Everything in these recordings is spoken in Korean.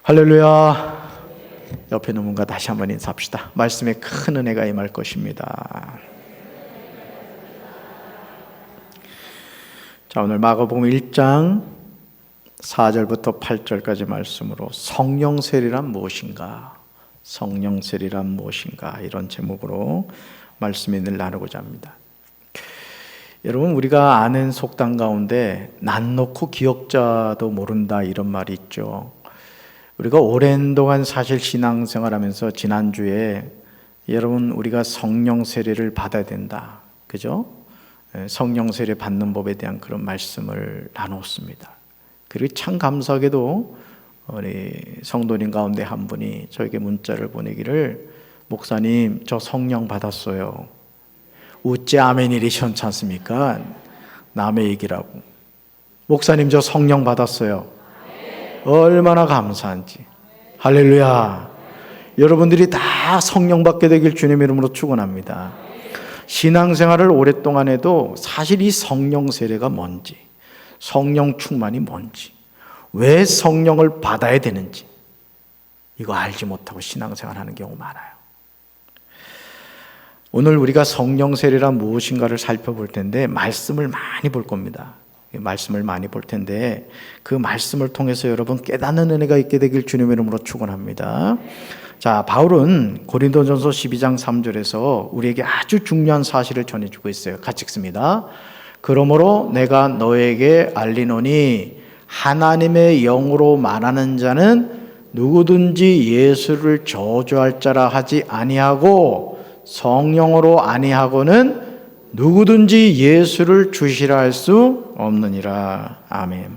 할렐루야. 옆에 있는 분과 다시 한번 인사합시다. 말씀에 큰 은혜가 임할 것입니다. 자, 오늘 마가복음 1장 4절부터 8절까지 말씀으로 성령 세례란 무엇인가? 성령 세례란 무엇인가? 이런 제목으로 말씀을 나누고자 합니다. 여러분, 우리가 아는 속담 가운데 난 놓고 기억자도 모른다 이런 말이 있죠. 우리가 오랜 동안 사실 신앙생활하면서 지난주에 여러분 우리가 성령 세례를 받아야 된다, 그죠? 성령 세례 받는 법에 대한 그런 말씀을 나눴습니다. 그리고 참 감사하게도 우리 성도님 가운데 한 분이 저에게 문자를 보내기를, 목사님 저 성령 받았어요. 우째 아멘이리 시원치 않습니까? 남의 얘기라고. 목사님 저 성령 받았어요. 얼마나 감사한지. 할렐루야. 여러분들이 다 성령 받게 되길 주님 이름으로 축원합니다. 신앙생활을 오랫동안 해도 사실 이 성령 세례가 뭔지, 성령 충만이 뭔지, 왜 성령을 받아야 되는지 이거 알지 못하고 신앙생활하는 경우 많아요. 오늘 우리가 성령 세례란 무엇인가를 살펴볼 텐데 말씀을 많이 볼 겁니다. 말씀을 많이 볼 텐데 그 말씀을 통해서 여러분 깨닫는 은혜가 있게 되길 주님의 이름으로 축원합니다. 자, 바울은 고린도전서 12장 3절에서 우리에게 아주 중요한 사실을 전해주고 있어요. 같이 읽습니다. 그러므로 내가 너에게 알리노니 하나님의 영으로 말하는 자는 누구든지 예수를 저주할 자라 하지 아니하고 성령으로 아니하고는 누구든지 예수를 주시라 할 수 없느니라. 아멘.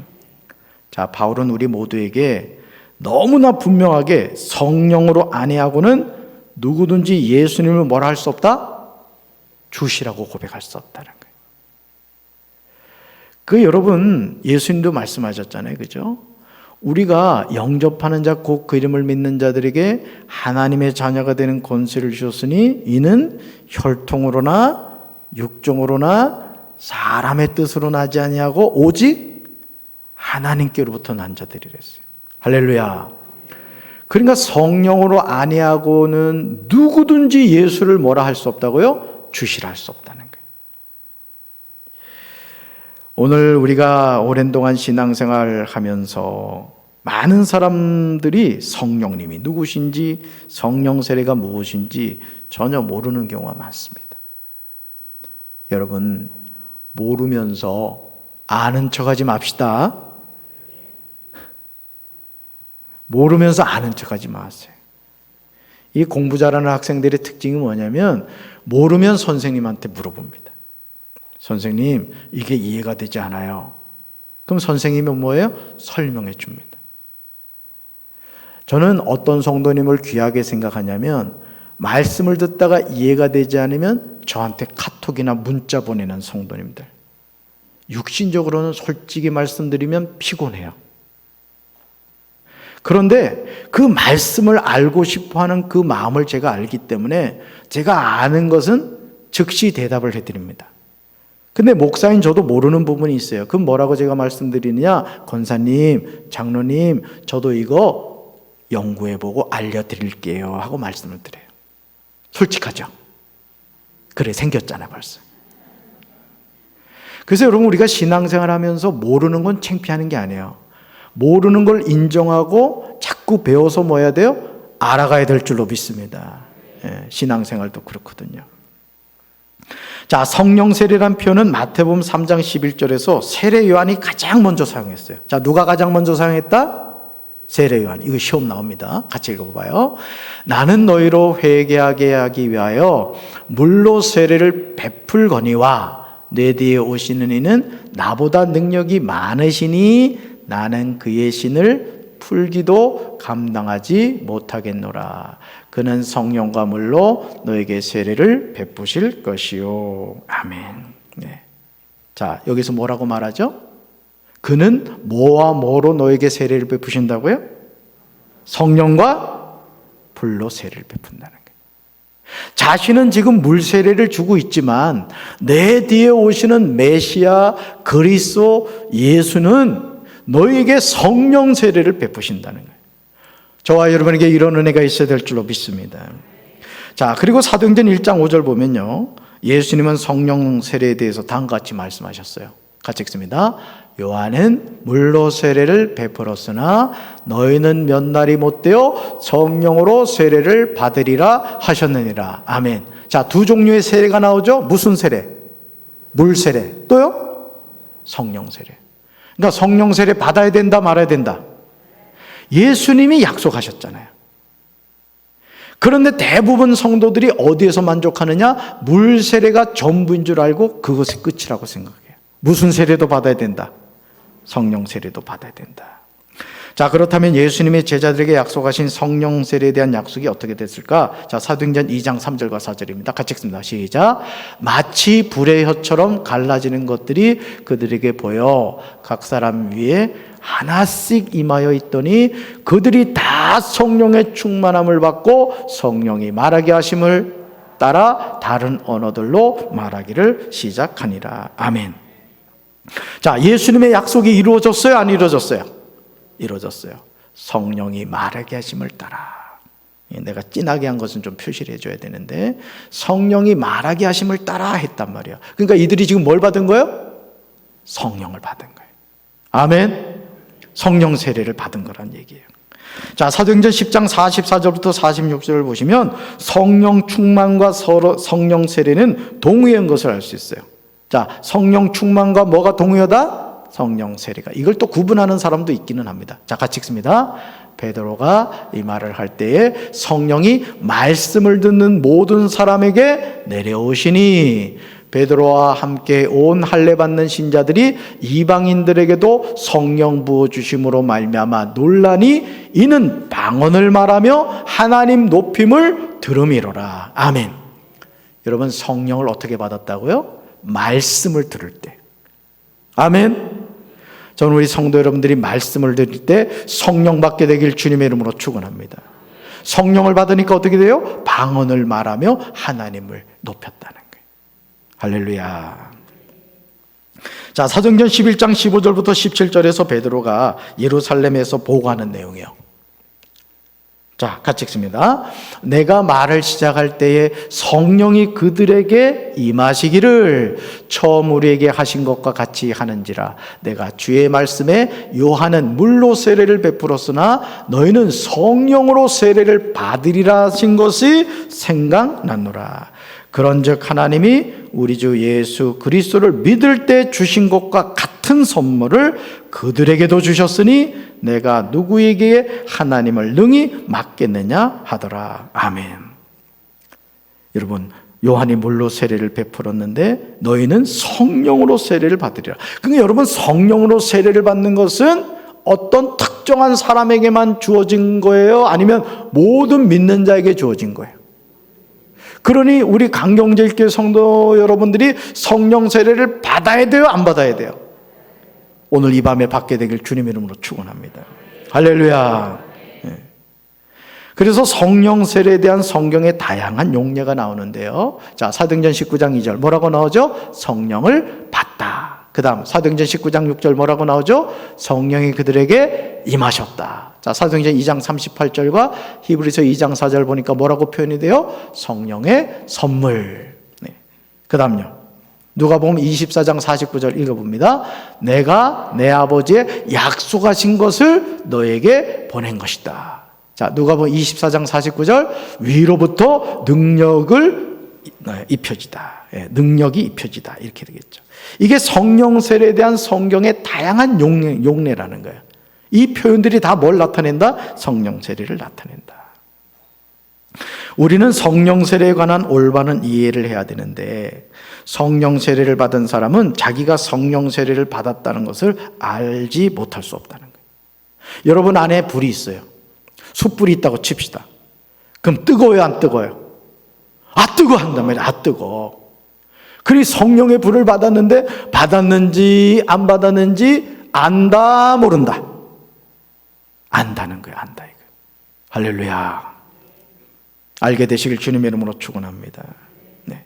자, 바울은 우리 모두에게 너무나 분명하게 성령으로 아니하고는 누구든지 예수님을 뭐라 할 수 없다? 주시라고 고백할 수 없다는 거예요. 그 여러분 예수님도 말씀하셨잖아요, 그죠? 우리가 영접하는 자 곧 그 이름을 믿는 자들에게 하나님의 자녀가 되는 권세를 주셨으니 이는 혈통으로나 육종으로나 사람의 뜻으로 나지 아니하고 오직 하나님께로부터 난 자들이랬어요. 할렐루야. 그러니까 성령으로 아니하고는 누구든지 예수를 뭐라 할 수 없다고요? 주시라 할 수 없다는 거예요. 오늘 우리가 오랜 동안 신앙생활 하면서 많은 사람들이 성령님이 누구신지, 성령 세례가 무엇인지 전혀 모르는 경우가 많습니다. 여러분, 모르면서 아는 척하지 맙시다. 모르면서 아는 척하지 마세요. 이 공부 잘하는 학생들의 특징이 뭐냐면 모르면 선생님한테 물어봅니다. 선생님, 이게 이해가 되지 않아요. 그럼 선생님이 뭐예요? 설명해 줍니다. 저는 어떤 성도님을 귀하게 생각하냐면 말씀을 듣다가 이해가 되지 않으면 저한테 카톡이나 문자 보내는 성도님들. 육신적으로는 솔직히 말씀드리면 피곤해요. 그런데 그 말씀을 알고 싶어하는 그 마음을 제가 알기 때문에 제가 아는 것은 즉시 대답을 해드립니다. 근데 목사인 저도 모르는 부분이 있어요. 그럼 뭐라고 제가 말씀드리느냐? 권사님, 장로님, 저도 이거 연구해보고 알려드릴게요 하고 말씀을 드려요. 솔직하죠? 그래, 생겼잖아요 벌써. 그래서 여러분, 우리가 신앙생활 하면서 모르는 건 창피하는 게 아니에요. 모르는 걸 인정하고 자꾸 배워서 뭐 해야 돼요? 알아가야 될 줄로 믿습니다. 신앙생활도 그렇거든요. 자, 성령 세례란 표현은 마태복음 3장 11절에서 세례 요한이 가장 먼저 사용했어요. 자, 누가 가장 먼저 사용했다? 세례 요한. 이거 시험 나옵니다. 같이 읽어봐요. 나는 너희로 회개하게 하기 위하여 물로 세례를 베풀거니와 내 뒤에 오시는 이는 나보다 능력이 많으시니 나는 그의 신을 풀기도 감당하지 못하겠노라. 그는 성령과 물로 너에게 세례를 베푸실 것이요. 아멘. 네. 자, 여기서 뭐라고 말하죠? 그는 뭐와 뭐로 너에게 세례를 베푸신다고요? 성령과 불로 세례를 베푼다는 거예요. 자신은 지금 물 세례를 주고 있지만 내 뒤에 오시는 메시아 그리스도 예수는 너에게 성령 세례를 베푸신다는 거예요. 저와 여러분에게 이런 은혜가 있어야 될 줄로 믿습니다. 자, 그리고 사도행전 1장 5절 보면요, 예수님은 성령 세례에 대해서 다음과 같이 말씀하셨어요. 같이 읽습니다. 요한은 물로 세례를 베풀었으나 너희는 몇 날이 못되어 성령으로 세례를 받으리라 하셨느니라. 아멘. 자, 두 종류의 세례가 나오죠. 무슨 세례? 물 세례. 또요? 성령 세례. 그러니까 성령 세례 받아야 된다, 말아야 된다? 예수님이 약속하셨잖아요. 그런데 대부분 성도들이 어디에서 만족하느냐? 물 세례가 전부인 줄 알고 그것이 끝이라고 생각해요. 무슨 세례도 받아야 된다? 성령 세례도 받아야 된다. 자, 그렇다면 예수님이 제자들에게 약속하신 성령 세례에 대한 약속이 어떻게 됐을까? 자, 사도행전 2장 3절과 4절입니다. 같이 읽습니다. 시작. 마치 불의 혀처럼 갈라지는 것들이 그들에게 보여 각 사람 위에 하나씩 임하여 있더니 그들이 다 성령의 충만함을 받고 성령이 말하게 하심을 따라 다른 언어들로 말하기를 시작하니라. 아멘. 자, 예수님의 약속이 이루어졌어요? 안 이루어졌어요? 이루어졌어요. 성령이 말하게 하심을 따라. 내가 진하게 한 것은 좀 표시를 해줘야 되는데 성령이 말하게 하심을 따라 했단 말이에요. 그러니까 이들이 지금 뭘 받은 거예요? 성령을 받은 거예요. 아멘. 성령 세례를 받은 거란 얘기예요. 자, 사도행전 10장 44절부터 46절을 보시면 성령 충만과 성령 세례는 동의한 것을 알 수 있어요. 자, 성령 충만과 뭐가 동의하다? 성령 세례가. 이걸 또 구분하는 사람도 있기는 합니다. 자, 같이 읽습니다. 베드로가 이 말을 할 때에 성령이 말씀을 듣는 모든 사람에게 내려오시니 베드로와 함께 온 할례 받는 신자들이 이방인들에게도 성령 부어 주심으로 말미암아 놀라니 이는 방언을 말하며 하나님 높임을 들음이로라. 아멘. 여러분, 성령을 어떻게 받았다고요? 말씀을 들을 때. 아멘. 저는 우리 성도 여러분들이 말씀을 들을 때 성령 받게 되길 주님의 이름으로 축원합니다. 성령을 받으니까 어떻게 돼요? 방언을 말하며 하나님을 높였다는 거예요. 할렐루야. 자, 사도행전 11장 15절부터 17절에서 베드로가 예루살렘에서 보고하는 내용이에요. 자, 같이 읽습니다. 내가 말을 시작할 때에 성령이 그들에게 임하시기를 처음 우리에게 하신 것과 같이 하는지라. 내가 주의 말씀에 요한은 물로 세례를 베풀었으나 너희는 성령으로 세례를 받으리라 하신 것이 생각났노라. 그런즉 하나님이 우리 주 예수 그리스도를 믿을 때 주신 것과 같은 선물을 그들에게도 주셨으니 내가 누구에게 하나님을 능히 맡겠느냐 하더라. 아멘. 여러분, 요한이 물로 세례를 베풀었는데 너희는 성령으로 세례를 받으리라. 그러니까 여러분, 성령으로 세례를 받는 것은 어떤 특정한 사람에게만 주어진 거예요? 아니면 모든 믿는 자에게 주어진 거예요? 그러니 우리 강경제일교회 성도 여러분들이 성령 세례를 받아야 돼요? 안 받아야 돼요? 오늘 이 밤에 받게 되길 주님의 이름으로 축원합니다. 할렐루야. 네. 그래서 성령 세례에 대한 성경의 다양한 용례가 나오는데요. 자, 사도행전 19장 2절 뭐라고 나오죠? 성령을 받다. 그 다음 사도행전 19장 6절 뭐라고 나오죠? 성령이 그들에게 임하셨다. 자, 사도행전 2장 38절과 히브리서 2장 4절 보니까 뭐라고 표현이 돼요? 성령의 선물. 네. 그 다음요. 누가복음 24장 49절 읽어봅니다. 내가 내 아버지의 약속하신 것을 너에게 보낸 것이다. 자, 누가복음 24장 49절 위로부터 능력을 입혀지다. 예, 능력이 입혀지다. 이렇게 되겠죠. 이게 성령 세례에 대한 성경의 다양한 용례라는 거예요. 이 표현들이 다 뭘 나타낸다? 성령 세례를 나타낸다. 우리는 성령 세례에 관한 올바른 이해를 해야 되는데 성령 세례를 받은 사람은 자기가 성령 세례를 받았다는 것을 알지 못할 수 없다는 거예요. 여러분 안에 불이 있어요. 숯불이 있다고 칩시다. 그럼 뜨거워요, 안 뜨거워요? 아, 뜨거 한단 말이에요. 아, 뜨거. 그리 성령의 불을 받았는데 받았는지 안 받았는지 안다, 모른다? 안다는 거예요. 안다 이거. 할렐루야. 알게 되시길 주님의 이름으로 축원합니다. 네.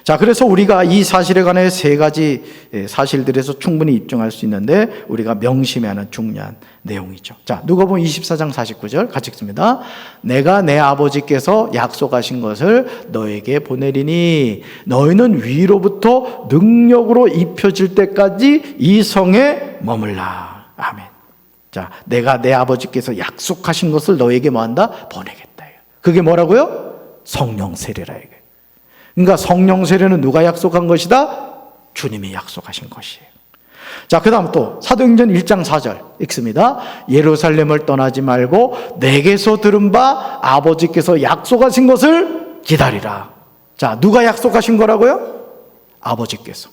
자, 그래서 우리가 이 사실에 관해 세 가지 사실들에서 충분히 입증할 수 있는데 우리가 명심해야 하는 중요한 내용이죠. 자, 누가복음 24장 49절 같이 읽습니다. 내가 내 아버지께서 약속하신 것을 너에게 보내리니 너희는 위로부터 능력으로 입혀질 때까지 이 성에 머물라. 아멘. 자, 내가 내 아버지께서 약속하신 것을 너에게 뭐한다? 보내겠다. 그게 뭐라고요? 성령 세례라 이게. 그러니까 성령 세례는 누가 약속한 것이다? 주님이 약속하신 것이에요. 자, 그 다음 또 사도행전 1장 4절 읽습니다. 예루살렘을 떠나지 말고 내게서 들은 바 아버지께서 약속하신 것을 기다리라. 자, 누가 약속하신 거라고요? 아버지께서.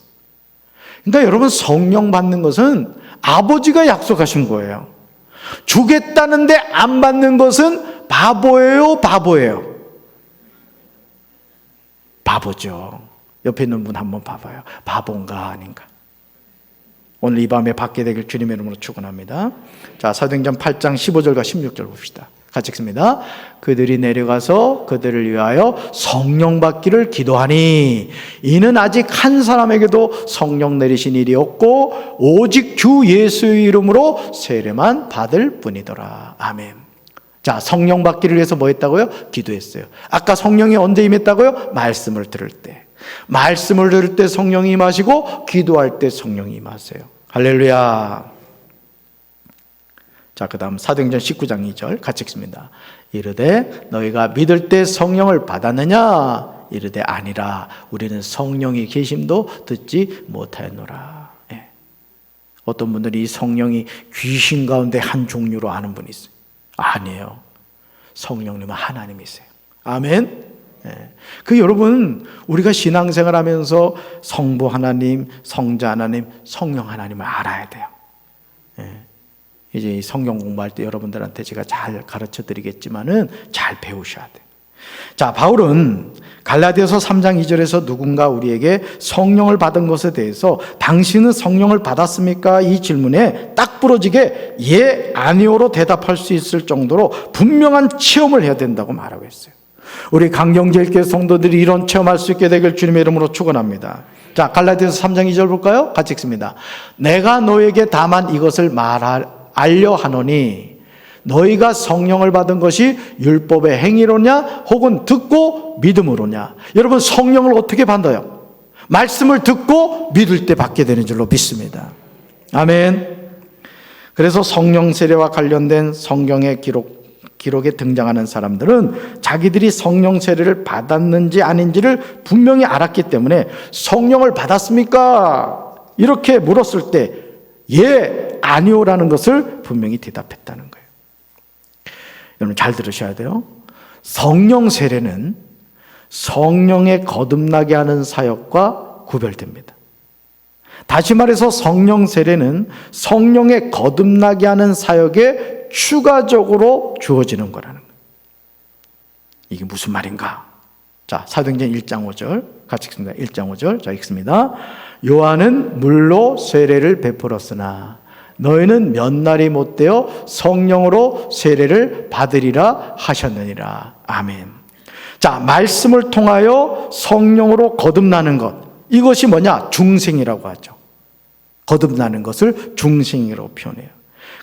그러니까 여러분, 성령 받는 것은 아버지가 약속하신 거예요. 주겠다는데 안 받는 것은 바보예요, 바보예요? 바보죠. 옆에 있는 분 한번 봐봐요. 바본가 아닌가? 오늘 이 밤에 받게 되길 주님의 이름으로 축원합니다. 자, 사도행전 8장 15절과 16절 봅시다. 같이 읽습니다. 그들이 내려가서 그들을 위하여 성령 받기를 기도하니 이는 아직 한 사람에게도 성령 내리신 일이 없고 오직 주 예수의 이름으로 세례만 받을 뿐이더라. 아멘. 자, 성령 받기를 위해서 뭐 했다고요? 기도했어요. 아까 성령이 언제 임했다고요? 말씀을 들을 때. 말씀을 들을 때 성령이 임하시고 기도할 때 성령이 임하세요. 할렐루야. 자, 그 다음 사도행전 19장 2절 같이 읽습니다. 이르되 너희가 믿을 때 성령을 받았느냐? 이르되 아니라 우리는 성령이 계심도 듣지 못하였노라. 예. 어떤 분들이 이 성령이 귀신 가운데 한 종류로 아는 분이 있어요. 아니에요. 성령님은 하나님이세요. 아멘. 예. 그 여러분, 우리가 신앙생활 하면서 성부 하나님, 성자 하나님, 성령 하나님을 알아야 돼요. 예. 이제 성경 공부할 때 여러분들한테 제가 잘 가르쳐 드리겠지만은 잘 배우셔야 돼요. 자, 바울은 갈라디아서 3장 2절에서 누군가 우리에게 성령을 받은 것에 대해서 당신은 성령을 받았습니까? 이 질문에 딱 부러지게 예, 아니오로 대답할 수 있을 정도로 분명한 체험을 해야 된다고 말하고 있어요. 우리 강경제일교회 성도들이 이런 체험할 수 있게 되길 주님의 이름으로 축원합니다. 자, 갈라디아서 3장 2절 볼까요? 같이 읽습니다. 내가 너에게 다만 이것을 알려 하노니 너희가 성령을 받은 것이 율법의 행위로냐 혹은 듣고 믿음으로냐. 여러분, 성령을 어떻게 받아요? 말씀을 듣고 믿을 때 받게 되는 줄로 믿습니다. 아멘. 그래서 성령 세례와 관련된 성경의 기록에 등장하는 사람들은 자기들이 성령 세례를 받았는지 아닌지를 분명히 알았기 때문에 성령을 받았습니까? 이렇게 물었을 때 예, 아니오라는 것을 분명히 대답했다는 거예요. 여러분 잘 들으셔야 돼요. 성령 세례는 성령에 거듭나게 하는 사역과 구별됩니다. 다시 말해서 성령 세례는 성령에 거듭나게 하는 사역에 추가적으로 주어지는 거라는 거예요. 이게 무슨 말인가? 자, 사도행전 1장 5절 같이 읽습니다. 1장 5절 자 읽습니다. 요한은 물로 세례를 베풀었으나 너희는 몇 날이 못되어 성령으로 세례를 받으리라 하셨느니라. 아멘. 자, 말씀을 통하여 성령으로 거듭나는 것, 이것이 뭐냐? 중생이라고 하죠. 거듭나는 것을 중생이라고 표현해요.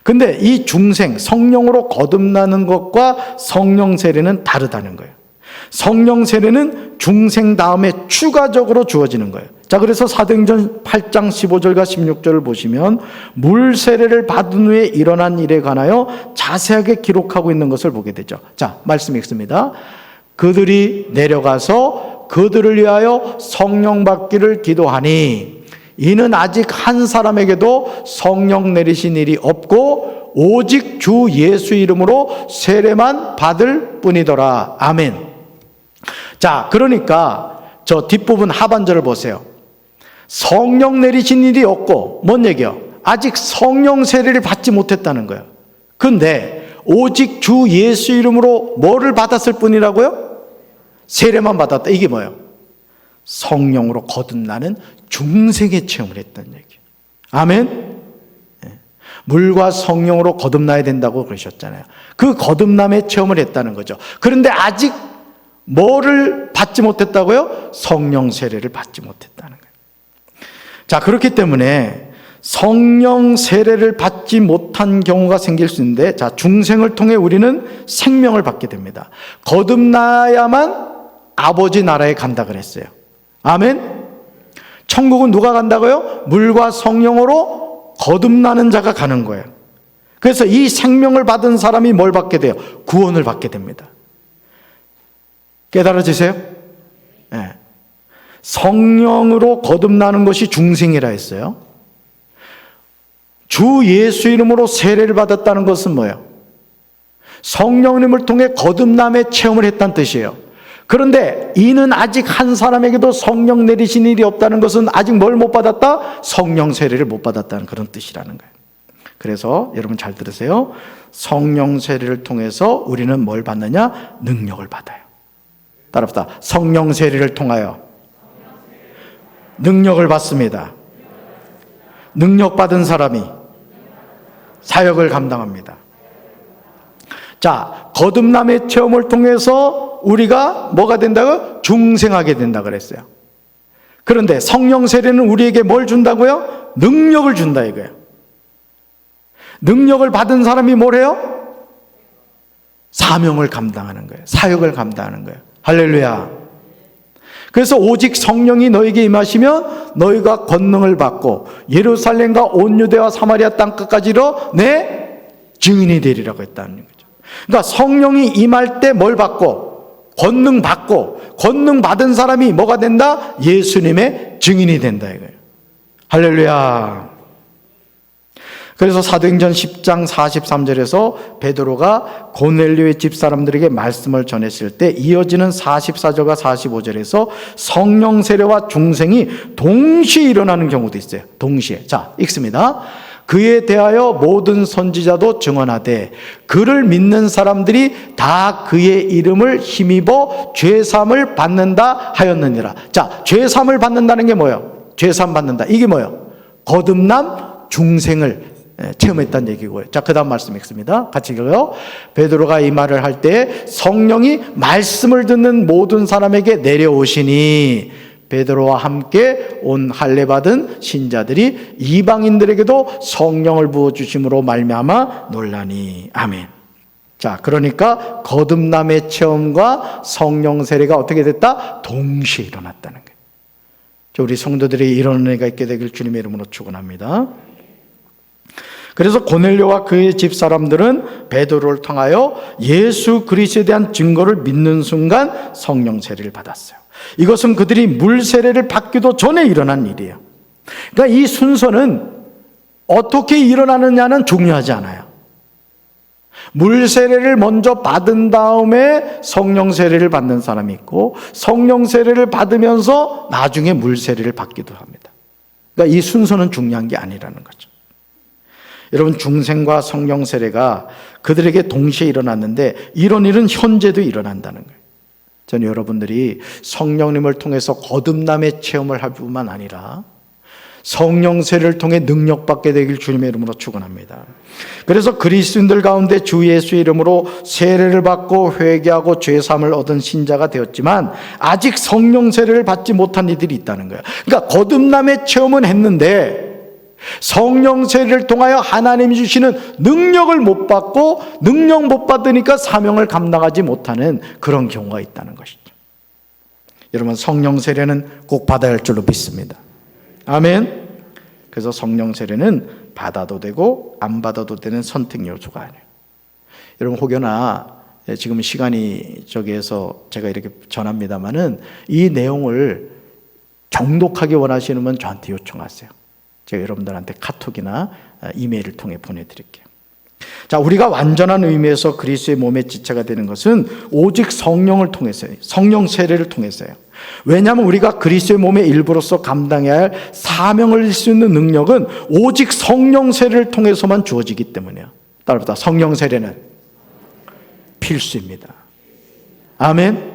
근데 이 중생, 성령으로 거듭나는 것과 성령 세례는 다르다는 거예요. 성령 세례는 중생 다음에 추가적으로 주어지는 거예요. 자, 그래서 사도행전 8장 15절과 16절을 보시면 물 세례를 받은 후에 일어난 일에 관하여 자세하게 기록하고 있는 것을 보게 되죠. 자, 말씀 읽습니다. 그들이 내려가서 그들을 위하여 성령 받기를 기도하니 이는 아직 한 사람에게도 성령 내리신 일이 없고 오직 주 예수 이름으로 세례만 받을 뿐이더라. 아멘. 자, 그러니까 저 뒷부분 하반절을 보세요. 성령 내리신 일이 없고 뭔 얘기요? 아직 성령 세례를 받지 못했다는 거예요. 근데 오직 주 예수 이름으로 뭐를 받았을 뿐이라고요? 세례만 받았다. 이게 뭐예요? 성령으로 거듭나는 중생의 체험을 했다는 얘기예요. 아멘. 물과 성령으로 거듭나야 된다고 그러셨잖아요. 그 거듭남의 체험을 했다는 거죠. 그런데 아직 뭐를 받지 못했다고요? 성령 세례를 받지 못했다는 거예요. 자, 그렇기 때문에 성령 세례를 받지 못한 경우가 생길 수 있는데, 자, 중생을 통해 우리는 생명을 받게 됩니다. 거듭나야만 아버지 나라에 간다 그랬어요. 아멘. 천국은 누가 간다고요? 물과 성령으로 거듭나는 자가 가는 거예요. 그래서 이 생명을 받은 사람이 뭘 받게 돼요? 구원을 받게 됩니다. 깨달아지세요? 네. 성령으로 거듭나는 것이 중생이라 했어요. 주 예수 이름으로 세례를 받았다는 것은 뭐예요? 성령님을 통해 거듭남의 체험을 했다는 뜻이에요. 그런데 이는 아직 한 사람에게도 성령 내리신 일이 없다는 것은 아직 뭘 못 받았다? 성령 세례를 못 받았다는 그런 뜻이라는 거예요. 그래서 여러분 잘 들으세요. 성령 세례를 통해서 우리는 뭘 받느냐? 능력을 받아요. 따라합시다. 성령 세례를 통하여 능력을 받습니다. 능력 받은 사람이 사역을 감당합니다. 자, 거듭남의 체험을 통해서 우리가 뭐가 된다고요? 중생하게 된다 그랬어요. 그런데 성령 세례는 우리에게 뭘 준다고요? 능력을 준다 이거예요. 능력을 받은 사람이 뭘 해요? 사명을 감당하는 거예요. 사역을 감당하는 거예요. 할렐루야. 그래서 오직 성령이 너에게 임하시면 너희가 권능을 받고 예루살렘과 온 유대와 사마리아 땅끝까지로 내 증인이 되리라고 했다는 거죠. 그러니까 성령이 임할 때 뭘 받고? 권능 받고, 권능 받은 사람이 뭐가 된다? 예수님의 증인이 된다 이거예요. 할렐루야. 그래서 사도행전 10장 43절에서 베드로가 고넬료의 집사람들에게 말씀을 전했을 때 이어지는 44절과 45절에서 성령 세례와 중생이 동시에 일어나는 경우도 있어요. 동시에. 자, 읽습니다. 그에 대하여 모든 선지자도 증언하되 그를 믿는 사람들이 다 그의 이름을 힘입어 죄사함을 받는다 하였느니라. 자, 죄사함을 받는다는 게 뭐예요? 죄사함 받는다. 이게 뭐예요? 거듭남 중생을 체험했다는 얘기고요. 자, 그 다음 말씀 읽습니다. 같이 읽어요. 베드로가 이 말을 할 때 성령이 말씀을 듣는 모든 사람에게 내려오시니 베드로와 함께 온 할례 받은 신자들이 이방인들에게도 성령을 부어주심으로 말미암아 놀라니. 아멘. 자, 그러니까 거듭남의 체험과 성령 세례가 어떻게 됐다? 동시에 일어났다는 거예요. 우리 성도들이 이런 은혜가 있게 되길 주님의 이름으로 축원합니다. 그래서 고넬료와 그의 집사람들은 베드로를 통하여 예수 그리스도에 대한 증거를 믿는 순간 성령 세례를 받았어요. 이것은 그들이 물 세례를 받기도 전에 일어난 일이에요. 그러니까 이 순서는 어떻게 일어나느냐는 중요하지 않아요. 물 세례를 먼저 받은 다음에 성령 세례를 받는 사람이 있고 성령 세례를 받으면서 나중에 물 세례를 받기도 합니다. 그러니까 이 순서는 중요한 게 아니라는 거죠. 여러분, 중생과 성령 세례가 그들에게 동시에 일어났는데 이런 일은 현재도 일어난다는 거예요. 저는 여러분들이 성령님을 통해서 거듭남의 체험을 할 뿐만 아니라 성령 세례를 통해 능력받게 되길 주님의 이름으로 축원합니다. 그래서 그리스도인들 가운데 주 예수의 이름으로 세례를 받고 회개하고 죄사함을 얻은 신자가 되었지만 아직 성령 세례를 받지 못한 이들이 있다는 거예요. 그러니까 거듭남의 체험은 했는데 성령 세례를 통하여 하나님이 주시는 능력을 못 받고 능력 못 받으니까 사명을 감당하지 못하는 그런 경우가 있다는 것이죠. 여러분, 성령 세례는 꼭 받아야 할 줄로 믿습니다. 아멘. 그래서 성령 세례는 받아도 되고 안 받아도 되는 선택 요소가 아니에요. 여러분, 혹여나 지금 시간이 저기에서 제가 이렇게 전합니다만은 이 내용을 정독하기 원하시는 분 저한테 요청하세요. 제가 여러분들한테 카톡이나 이메일을 통해 보내드릴게요. 자, 우리가 완전한 의미에서 그리스도의 몸의 지체가 되는 것은 오직 성령을 통해서요. 성령 세례를 통해서요. 왜냐하면 우리가 그리스도의 몸의 일부로서 감당해야 할 사명을 할 수 있는 능력은 오직 성령 세례를 통해서만 주어지기 때문이에요. 따라서 성령 세례는 필수입니다. 아멘.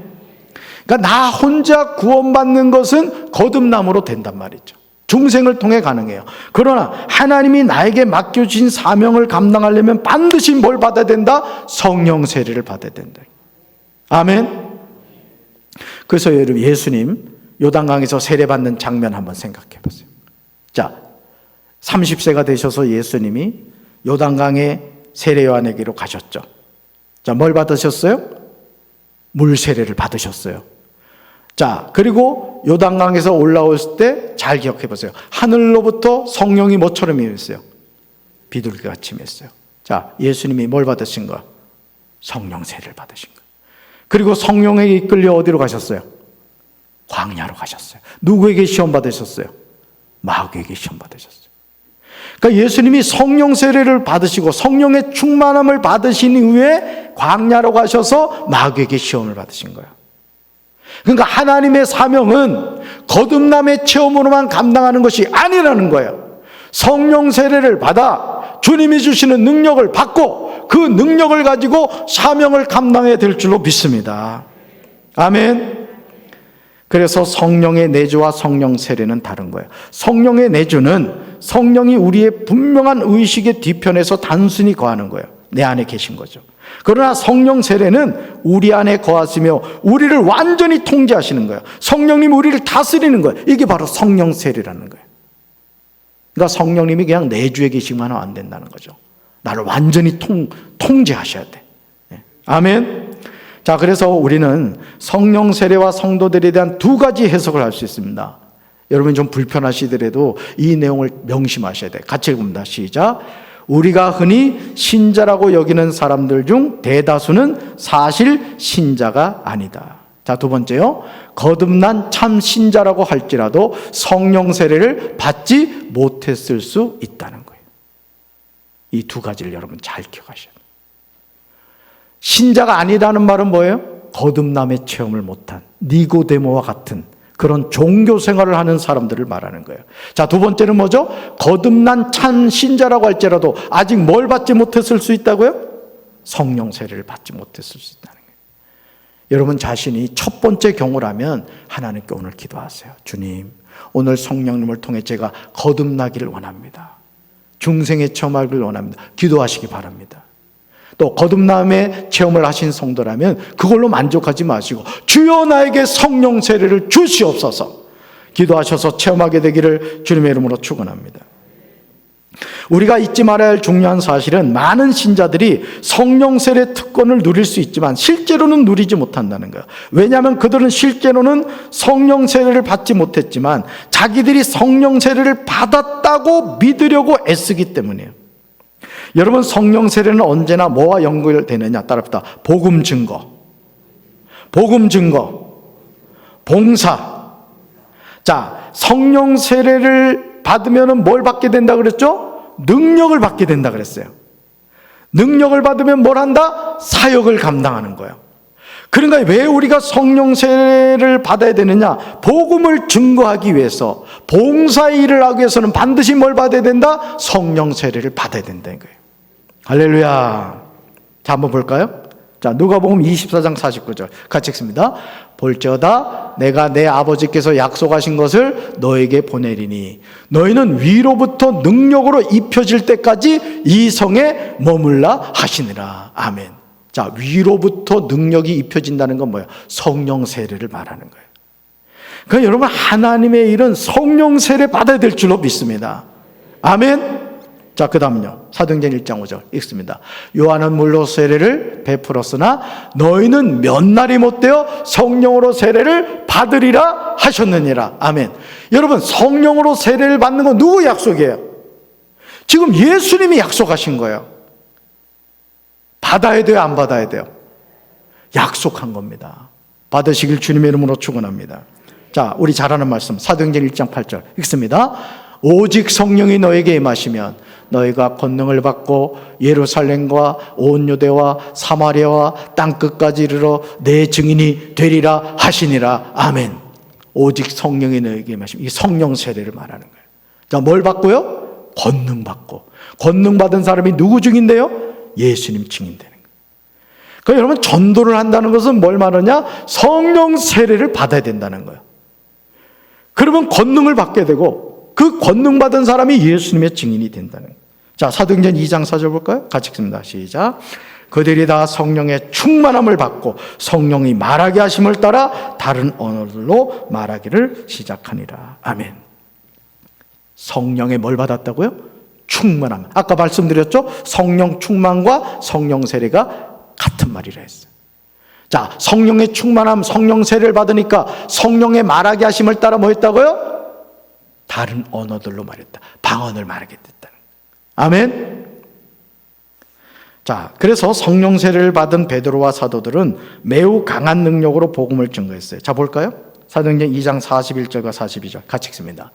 그러니까 나 혼자 구원받는 것은 거듭남으로 된단 말이죠. 중생을 통해 가능해요. 그러나 하나님이 나에게 맡겨주신 사명을 감당하려면 반드시 뭘 받아야 된다? 성령 세례를 받아야 된다. 아멘. 그래서 여러분 예수님 요단강에서 세례받는 장면 한번 생각해 보세요. 자, 30세가 되셔서 예수님이 요단강에 세례 요한에게로 가셨죠. 자, 뭘 받으셨어요? 물 세례를 받으셨어요. 자, 그리고 요단강에서 올라오실 때 잘 기억해 보세요. 하늘로부터 성령이 뭐처럼 임했어요? 비둘기같이 임했어요. 자, 예수님이 뭘 받으신 거야? 성령 세례를 받으신 거예요. 그리고 성령에 이끌려 어디로 가셨어요? 광야로 가셨어요. 누구에게 시험 받으셨어요? 마귀에게 시험 받으셨어요. 그러니까 예수님이 성령 세례를 받으시고 성령의 충만함을 받으신 이후에 광야로 가셔서 마귀에게 시험을 받으신 거예요. 그러니까 하나님의 사명은 거듭남의 체험으로만 감당하는 것이 아니라는 거예요. 성령 세례를 받아 주님이 주시는 능력을 받고 그 능력을 가지고 사명을 감당해야 될 줄로 믿습니다. 아멘. 그래서 성령의 내주와 성령 세례는 다른 거예요. 성령의 내주는 성령이 우리의 분명한 의식의 뒤편에서 단순히 거하는 거예요. 내 안에 계신 거죠. 그러나 성령 세례는 우리 안에 거하시며 우리를 완전히 통제하시는 거예요. 성령님이 우리를 다스리는 거예요. 이게 바로 성령 세례라는 거예요. 그러니까 성령님이 그냥 내주에 계시면 안 된다는 거죠. 나를 완전히 통제하셔야 돼. 아멘. 자, 그래서 우리는 성령 세례와 성도들에 대한 두 가지 해석을 할 수 있습니다. 여러분이 좀 불편하시더라도 이 내용을 명심하셔야 돼요. 같이 읽습니다. 시작. 우리가 흔히 신자라고 여기는 사람들 중 대다수는 사실 신자가 아니다. 자, 두 번째요. 거듭난 참 신자라고 할지라도 성령 세례를 받지 못했을 수 있다는 거예요. 이 두 가지를 여러분 잘 기억하셔야 돼요. 신자가 아니라는 말은 뭐예요? 거듭남의 체험을 못한 니고데모와 같은 그런 종교 생활을 하는 사람들을 말하는 거예요. 자, 두 번째는 뭐죠? 거듭난 참 신자라고 할지라도 아직 뭘 받지 못했을 수 있다고요? 성령 세례를 받지 못했을 수 있다는 거예요. 여러분 자신이 첫 번째 경우라면 하나님께 오늘 기도하세요. 주님, 오늘 성령님을 통해 제가 거듭나기를 원합니다. 중생의 체험하기를 원합니다. 기도하시기 바랍니다. 또 거듭남의 체험을 하신 성도라면 그걸로 만족하지 마시고 주여 나에게 성령 세례를 주시옵소서 기도하셔서 체험하게 되기를 주님의 이름으로 축원합니다. 우리가 잊지 말아야 할 중요한 사실은 많은 신자들이 성령 세례 특권을 누릴 수 있지만 실제로는 누리지 못한다는 거예요. 왜냐하면 그들은 실제로는 성령 세례를 받지 못했지만 자기들이 성령 세례를 받았다고 믿으려고 애쓰기 때문이에요. 여러분 성령 세례는 언제나 뭐와 연결되느냐 따라합니다. 복음 증거, 봉사. 자, 성령 세례를 받으면 뭘 받게 된다 그랬죠? 능력을 받게 된다 그랬어요. 능력을 받으면 뭘 한다? 사역을 감당하는 거예요. 그러니까 왜 우리가 성령 세례를 받아야 되느냐? 복음을 증거하기 위해서, 봉사의 일을 하기 위해서는 반드시 뭘 받아야 된다? 성령 세례를 받아야 된다는 거예요. 할렐루야. 자, 한번 볼까요? 자, 누가복음 24장 49절 같이 읽습니다. 볼지어다 내가 내 아버지께서 약속하신 것을 너에게 보내리니 너희는 위로부터 능력으로 입혀질 때까지 이 성에 머물라 하시니라. 아멘. 자, 위로부터 능력이 입혀진다는 건 뭐예요? 성령 세례를 말하는 거예요. 그러니까 여러분 하나님의 일은 성령 세례 받아야 될 줄로 믿습니다. 아멘. 자, 그 다음은요. 사도행전 1장 5절 읽습니다. 요한은 물로 세례를 베풀었으나 너희는 몇 날이 못되어 성령으로 세례를 받으리라 하셨느니라. 아멘. 여러분 성령으로 세례를 받는 건 누구 약속이에요? 지금 예수님이 약속하신 거예요. 받아야 돼요? 안 받아야 돼요? 약속한 겁니다. 받으시길 주님의 이름으로 축원합니다. 자, 우리 잘 아는 말씀 사도행전 1장 8절 읽습니다. 오직 성령이 너에게 임하시면 너희가 권능을 받고 예루살렘과 온 유대와 사마리아와 땅끝까지 이르러 내 증인이 되리라 하시니라. 아멘. 오직 성령이 너에게 임하시면 이 성령 세례를 말하는 거예요. 자, 뭘 받고요? 권능 받고. 권능 받은 사람이 누구 증인데요? 예수님 증인 되는 거예요. 그러니까 여러분 전도를 한다는 것은 뭘 말하냐? 성령 세례를 받아야 된다는 거예요. 그러면 권능을 받게 되고 그 권능 받은 사람이 예수님의 증인이 된다는 거예요. 자, 사도행전 2장 4절 볼까요? 같이 읽습니다. 시작. 그들이 다 성령의 충만함을 받고 성령이 말하게 하심을 따라 다른 언어들로 말하기를 시작하니라. 아멘. 성령의 뭘 받았다고요? 충만함. 아까 말씀드렸죠? 성령 충만과 성령 세례가 같은 말이라 했어요. 자, 성령의 충만함, 성령 세례를 받으니까 성령의 말하게 하심을 따라 뭐 했다고요? 다른 언어들로 말했다. 방언을 말하게 됐다. 아멘. 자, 그래서 성령 세례를 받은 베드로와 사도들은 매우 강한 능력으로 복음을 증거했어요. 자, 볼까요? 사도행전 2장 41절과 42절 같이 읽습니다.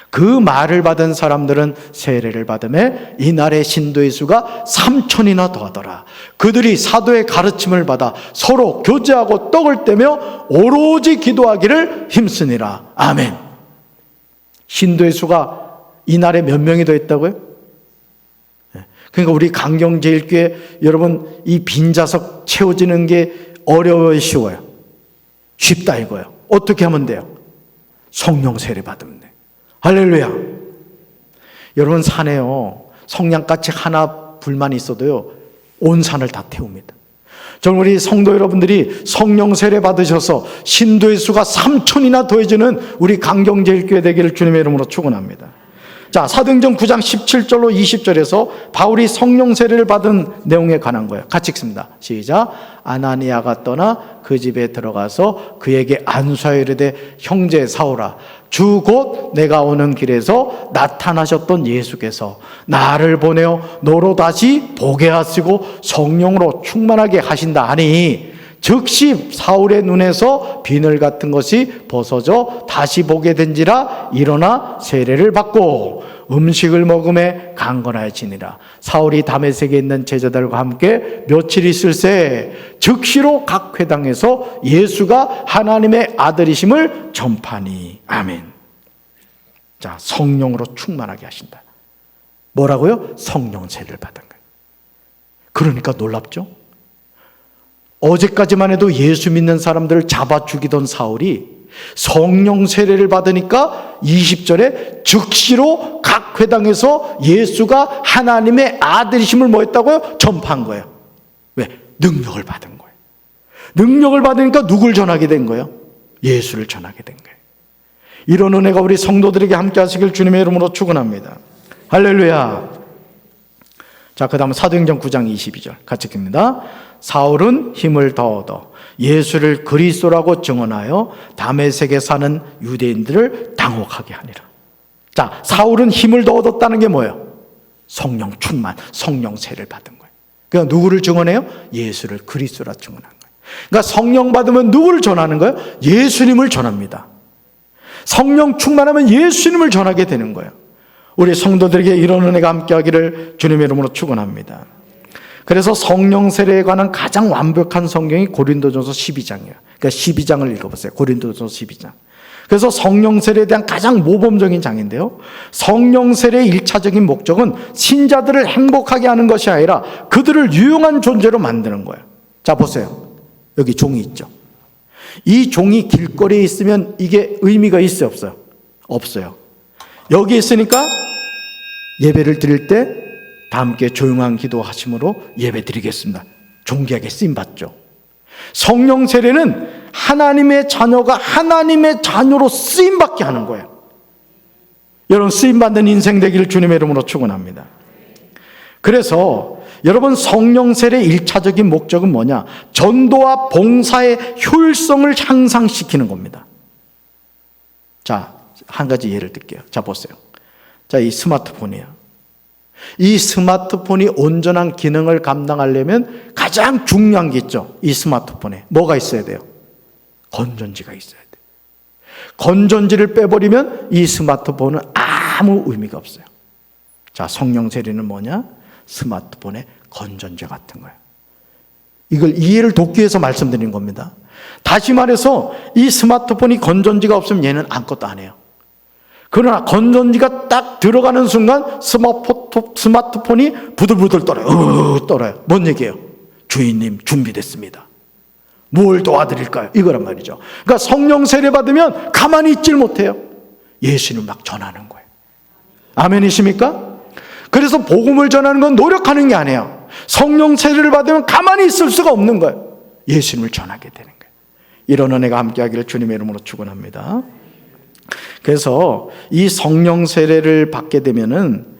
그 말을 받은 사람들은 세례를 받음에 이날의 신도의 수가 3,000이나 더하더라. 그들이 사도의 가르침을 받아 서로 교제하고 떡을 떼며 오로지 기도하기를 힘쓰니라. 아멘. 신도의 수가 이날에 몇 명이 더했다고요? 그러니까 우리 강경제일교회 여러분, 이 빈자석 채워지는 게 어려워요, 쉬워요? 쉽다 이거예요. 어떻게 하면 돼요? 성령 세례 받으면 돼요. 할렐루야. 여러분, 산에요, 성냥같이 하나 불만 있어도요 온 산을 다 태웁니다. 저는 우리 성도 여러분들이 성령 세례 받으셔서 신도의 수가 3,000이나 더해지는 우리 강경제일교회 되기를 주님의 이름으로 축원합니다. 자, 사도행전 9장 17절로 20절에서 바울이 성령 세례를 받은 내용에 관한 거예요. 같이 읽습니다. 시작. 아나니아가 떠나 그 집에 들어가서 그에게 안수하여 이르되 형제 사울아, 주 곧 내가 오는 길에서 나타나셨던 예수께서 나를 보내어 너로 다시 보게 하시고 성령으로 충만하게 하신다 하니, 즉시 사울의 눈에서 비늘 같은 것이 벗어져 다시 보게 된지라 일어나 세례를 받고 음식을 먹음에 강건하여지니라. 사울이 다메섹에 있는 제자들과 함께 며칠 있을새 즉시로 각 회당에서 예수가 하나님의 아들이심을 전파하니. 아멘. 자, 성령으로 충만하게 하신다. 뭐라고요? 성령 세례를 받은 거예요. 그러니까 놀랍죠? 어제까지만 해도 예수 믿는 사람들을 잡아 죽이던 사울이 성령 세례를 받으니까 20절에 즉시로 각 회당에서 예수가 하나님의 아들이심을 뭐 했다고요? 전파한 거예요. 왜? 능력을 받은 거예요. 능력을 받으니까 누굴 전하게 된 거예요? 예수를 전하게 된 거예요. 이런 은혜가 우리 성도들에게 함께 하시길 주님의 이름으로 축원합니다. 할렐루야. 자, 그 다음 사도행전 9장 22절 같이 읽습니다. 사울은 힘을 더 얻어 예수를 그리스도라고 증언하여 다메섹에 사는 유대인들을 당혹하게 하니라. 자, 사울은 힘을 더 얻었다는 게 뭐예요? 성령 충만, 성령 세례를 받은 거예요. 그러니까 누구를 증언해요? 예수를 그리스도라 증언한 거예요. 그러니까 성령 받으면 누구를 전하는 거예요? 예수님을 전합니다. 성령 충만하면 예수님을 전하게 되는 거예요. 우리 성도들에게 이런 은혜가 함께하기를 주님의 이름으로 축원합니다. 그래서 성령 세례에 관한 가장 완벽한 성경이 고린도전서 12장이에요. 그러니까 12장을 읽어보세요. 고린도전서 12장. 그래서 성령 세례에 대한 가장 모범적인 장인데요, 성령 세례의 1차적인 목적은 신자들을 행복하게 하는 것이 아니라 그들을 유용한 존재로 만드는 거예요. 자, 보세요. 여기 종이 있죠. 이 종이 길거리에 있으면 이게 의미가 있어요, 없어요? 없어요. 여기 있으니까 예배를 드릴 때 다 함께 조용한 기도하심으로 예배 드리겠습니다. 존귀하게 쓰임받죠. 성령 세례는 하나님의 자녀가 하나님의 자녀로 쓰임받게 하는 거예요. 여러분, 쓰임받는 인생 되기를 주님의 이름으로 축원합니다. 그래서 여러분, 성령 세례의 1차적인 목적은 뭐냐? 전도와 봉사의 효율성을 향상시키는 겁니다. 자, 한 가지 예를 들게요. 자, 보세요. 자, 이 스마트폰이에요. 이 스마트폰이 온전한 기능을 감당하려면 가장 중요한 게 있죠. 이 스마트폰에 뭐가 있어야 돼요? 건전지가 있어야 돼요. 건전지를 빼버리면 이 스마트폰은 아무 의미가 없어요. 자, 성령 세례는 뭐냐? 스마트폰의 건전지 같은 거예요. 이걸 이해를 돕기 위해서 말씀드린 겁니다. 다시 말해서 이 스마트폰이 건전지가 없으면 얘는 아무것도 안 해요. 그러나 건전지가 딱 들어가는 순간 스마트폰이 부들부들 떨어요. 떨어요. 뭔 얘기예요? 주인님 준비됐습니다. 뭘 도와드릴까요? 이거란 말이죠. 그러니까 성령 세례 받으면 가만히 있질 못해요. 예수님 막 전하는 거예요. 아멘이십니까? 그래서 복음을 전하는 건 노력하는 게 아니에요. 성령 세례를 받으면 가만히 있을 수가 없는 거예요. 예수님을 전하게 되는 거예요. 이런 은혜가 함께하기를 주님의 이름으로 축원합니다. 그래서 이 성령 세례를 받게 되면은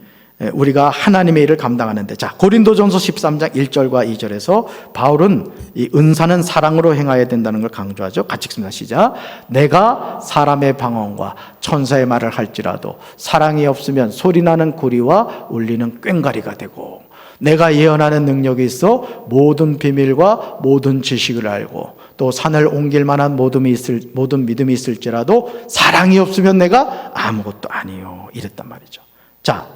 우리가 하나님의 일을 감당하는데, 자, 고린도전서 13장 1절과 2절에서 바울은 이 은사는 사랑으로 행해야 된다는 걸 강조하죠. 같이 읽습니다. 시작. 내가 사람의 방언과 천사의 말을 할지라도 사랑이 없으면 소리나는 구리와 울리는 꽹과리가 되고, 내가 예언하는 능력이 있어 모든 비밀과 모든 지식을 알고 또 산을 옮길 만한 모든 믿음이 있을지라도 사랑이 없으면 내가 아무것도 아니요, 이랬단 말이죠. 자,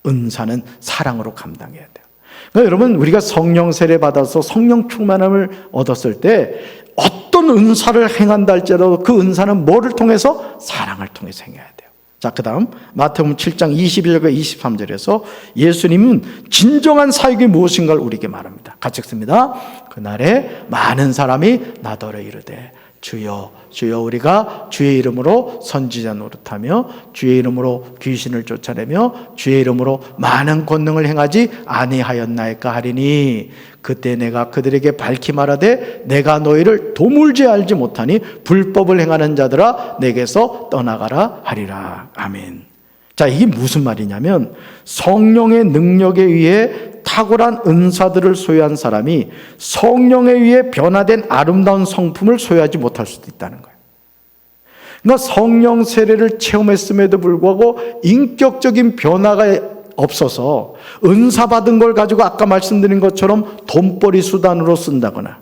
은사는 사랑으로 감당해야 돼요. 그러니까 여러분, 우리가 성령 세례 받아서 성령 충만함을 얻었을 때 어떤 은사를 행한다 할지라도 그 은사는 뭐를 통해서? 사랑을 통해서 행해야 돼요. 자, 그 다음 마태복음 7장 21절과 23절에서 예수님은 진정한 사역이 무엇인가를 우리에게 말합니다. 같이 읽습니다. 그날에 많은 사람이 나더러 이르되 주여 주여, 우리가 주의 이름으로 선지자 노릇하며 주의 이름으로 귀신을 쫓아내며 주의 이름으로 많은 권능을 행하지 아니하였나이까 하리니, 그때 내가 그들에게 밝히 말하되 내가 너희를 도물지 알지 못하니 불법을 행하는 자들아 내게서 떠나가라 하리라. 아멘. 자, 이게 무슨 말이냐면 성령의 능력에 의해 탁월한 은사들을 소유한 사람이 성령에 의해 변화된 아름다운 성품을 소유하지 못할 수도 있다는 거예요. 그러니까 성령 세례를 체험했음에도 불구하고 인격적인 변화가 없어서 은사 받은 걸 가지고 아까 말씀드린 것처럼 돈벌이 수단으로 쓴다거나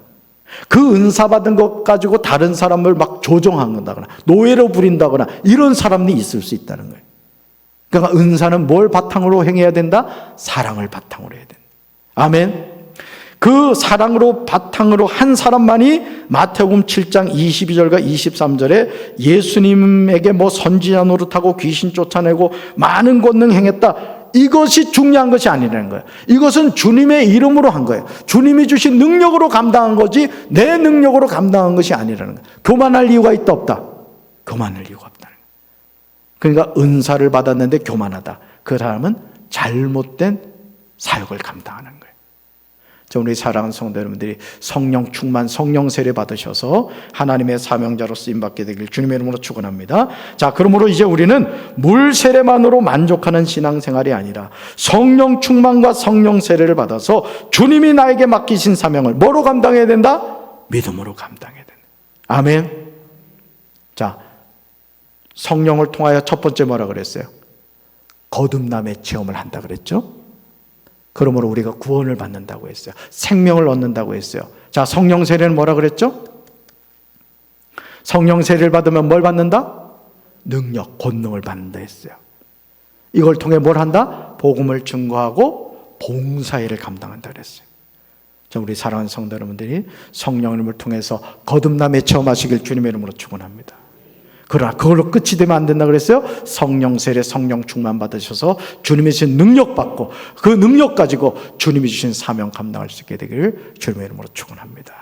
그 은사 받은 것 가지고 다른 사람을 막 조종한다거나 노예로 부린다거나 이런 사람이 있을 수 있다는 거예요. 그러니까 은사는 뭘 바탕으로 행해야 된다? 사랑을 바탕으로 해야 된다. 아멘. 그 사랑으로 바탕으로 한 사람만이 마태복음 7장 22절과 23절에 예수님에게 뭐 선지자 노릇하고 귀신 쫓아내고 많은 권능 행했다, 이것이 중요한 것이 아니라는 거예요. 이것은 주님의 이름으로 한 거예요. 주님이 주신 능력으로 감당한 거지 내 능력으로 감당한 것이 아니라는 거예요. 교만할 이유가 있다 없다? 교만할 이유가 없다는 거예요. 그러니까 은사를 받았는데 교만하다, 그 사람은 잘못된 사역을 감당하는 거예요. 저 우리 사랑하는 성도 여러분들이 성령 충만, 성령 세례 받으셔서 하나님의 사명자로 쓰임받게 되길 주님의 이름으로 축원합니다. 자, 그러므로 이제 우리는 물 세례만으로 만족하는 신앙생활이 아니라 성령 충만과 성령 세례를 받아서 주님이 나에게 맡기신 사명을 뭐로 감당해야 된다? 믿음으로 감당해야 된다. 아멘. 자, 성령을 통하여 첫 번째 뭐라 그랬어요? 거듭남의 체험을 한다 그랬죠? 그러므로 우리가 구원을 받는다고 했어요. 생명을 얻는다고 했어요. 자, 성령 세례는 뭐라 그랬죠? 성령 세례를 받으면 뭘 받는다? 능력, 권능을 받는다 했어요. 이걸 통해 뭘 한다? 복음을 증거하고 봉사일을 감당한다 그랬어요. 자, 우리 사랑하는 성도 여러분들이 성령님을 통해서 거듭남에 체험하시길 주님의 이름으로 축원합니다. 그러나 그걸로 끝이 되면 안 된다 그랬어요. 성령 세례, 성령 충만 받으셔서 주님이 주신 능력 받고 그 능력 가지고 주님이 주신 사명 감당할 수 있게 되기를 주님의 이름으로 축원합니다.